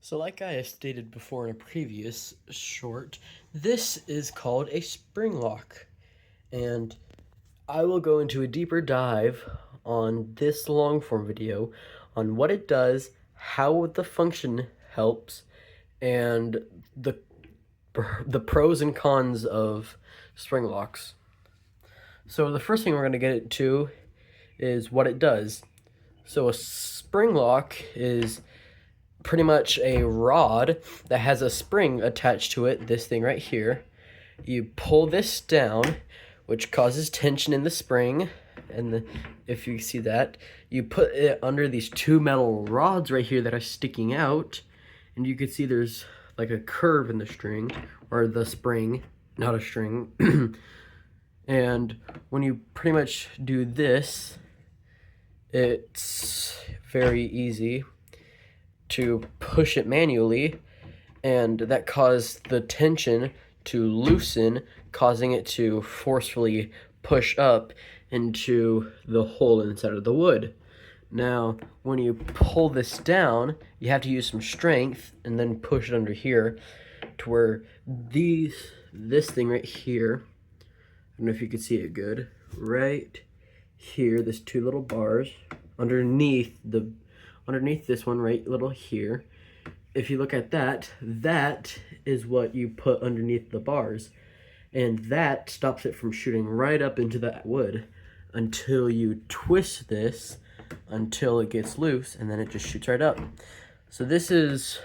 So like I have stated before in a previous short, this is called a spring lock. And I will go into a deeper dive on this long form video on what it does, how the function helps, and the pros and cons of spring locks. So the first thing we're going to get into is what it does. So a spring lock is pretty much a rod that has a spring attached to it, this thing right here. You pull this down, which causes tension in the spring, and if you see that, you put it under these two metal rods right here that are sticking out, and you can see there's like a curve in the string, or the spring, not a string. And when you pretty much do this, it's very easy to push it manually, and that caused the tension to loosen, causing it to forcefully push up into the hole inside of the wood. Now, when you pull this down, you have to use some strength and then push it under here to where this thing right here, I don't know if you can see it good, right here, there's two little bars underneath this one right little here. If you look at that, that is what you put underneath the bars, and that stops it from shooting right up into that wood until you twist this until it gets loose, and then it just shoots right up. So this is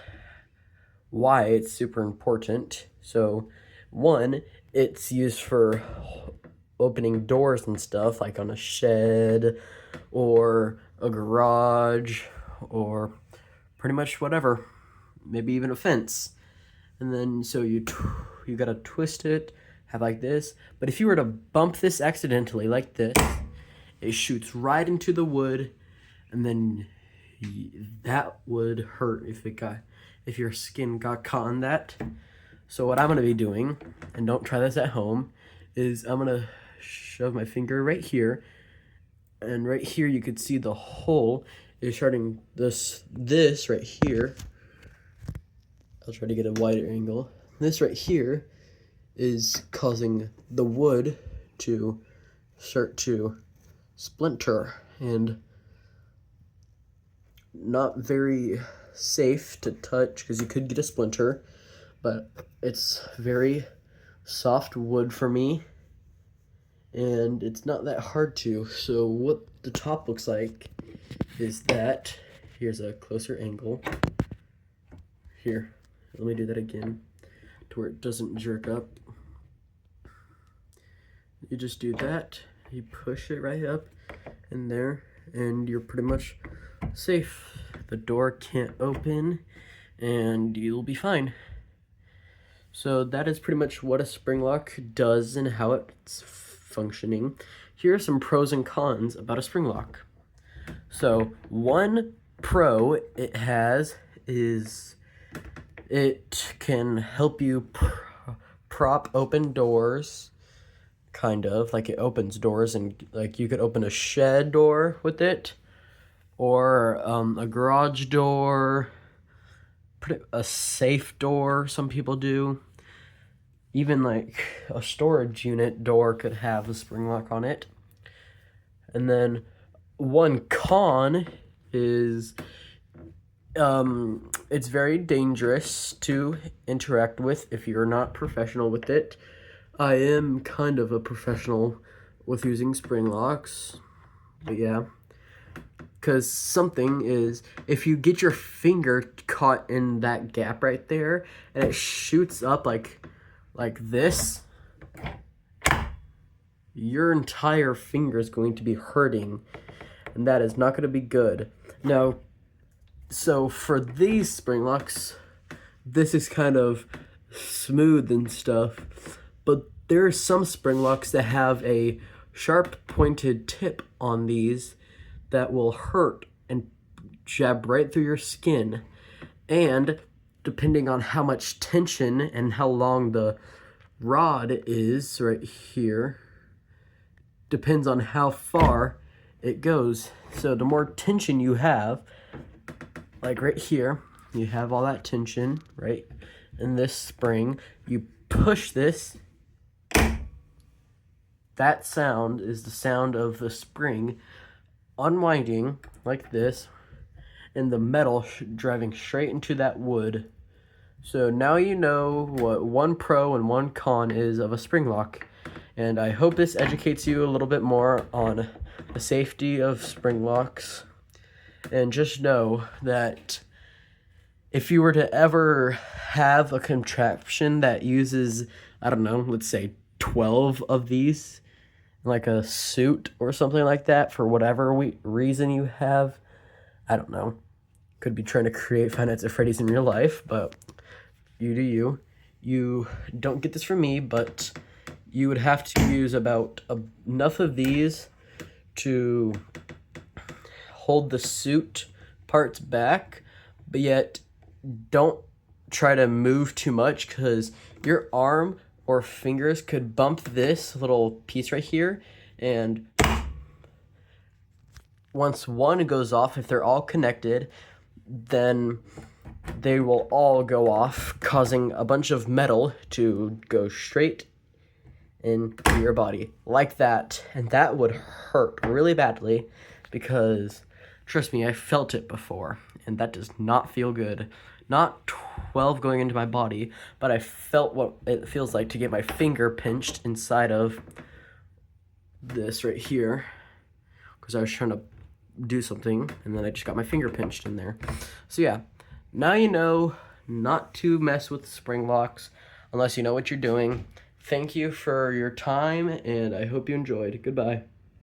why it's super important. So one, it's used for opening doors and stuff, like on a shed or a garage or pretty much whatever, maybe even a fence. And then so you gotta twist it, have like this. But if you were to bump this accidentally like this, it shoots right into the wood, and then that would hurt if your skin got caught on that. So what I'm gonna be doing, and don't try this at home, is I'm gonna shove my finger right here, and right here you could see the hole is starting this right here. I'll try to get a wider angle. This right here is causing the wood to start to splinter, and not very safe to touch because you could get a splinter, but it's very soft wood for me, and it's not that hard to. So what the top looks like is that, here's a closer angle. Here, let me do that again to where it doesn't jerk up. You just do that, you push it right up in there, and you're pretty much safe. The door can't open, and you'll be fine. So that is pretty much what a spring lock does and how it's functioning. Here are some pros and cons about a spring lock. So one pro it has is it can help you prop open doors, kind of like it opens doors, and like you could open a shed door with it, or a garage door, a safe door, some people do. Even like a storage unit door could have a spring lock on it. And then one con is it's very dangerous to interact with if you're not professional with it. I am kind of a professional with using spring locks, but yeah. Because something is, if you get your finger caught in that gap right there and it shoots up like this, your entire finger is going to be hurting, and that is not going to be good. Now, so for these spring locks, this is kind of smooth and stuff, but there are some spring locks that have a sharp pointed tip on these that will hurt and jab right through your skin. And depending on how much tension and how long the rod is right here, depends on how far it goes. So the more tension you have, like right here, you have all that tension, right? In this spring, you push this. That sound is the sound of the spring unwinding like this, and the metal driving straight into that wood. So now you know what one pro and one con is of a spring lock. And I hope this educates you a little bit more on the safety of spring locks. And just know that if you were to ever have a contraption that uses, I don't know, let's say 12 of these, like a suit or something like that, for whatever reason you have, I don't know, could be trying to create Five Nights at Freddy's in real life, but you do you. You don't get this from me, but you would have to use about enough of these to hold the suit parts back, but yet don't try to move too much, because your arm or fingers could bump this little piece right here, and once one goes off, if they're all connected, then they will all go off, causing a bunch of metal to go straight into your body like that. And that would hurt really badly, because trust me, I felt it before, and that does not feel good. Not 12 going into my body, but I felt what it feels like to get my finger pinched inside of this right here, because I was trying to do something, and then I just got my finger pinched in there. So yeah, now you know not to mess with spring locks unless you know what you're doing. Thank you for your time, and I hope you enjoyed. Goodbye.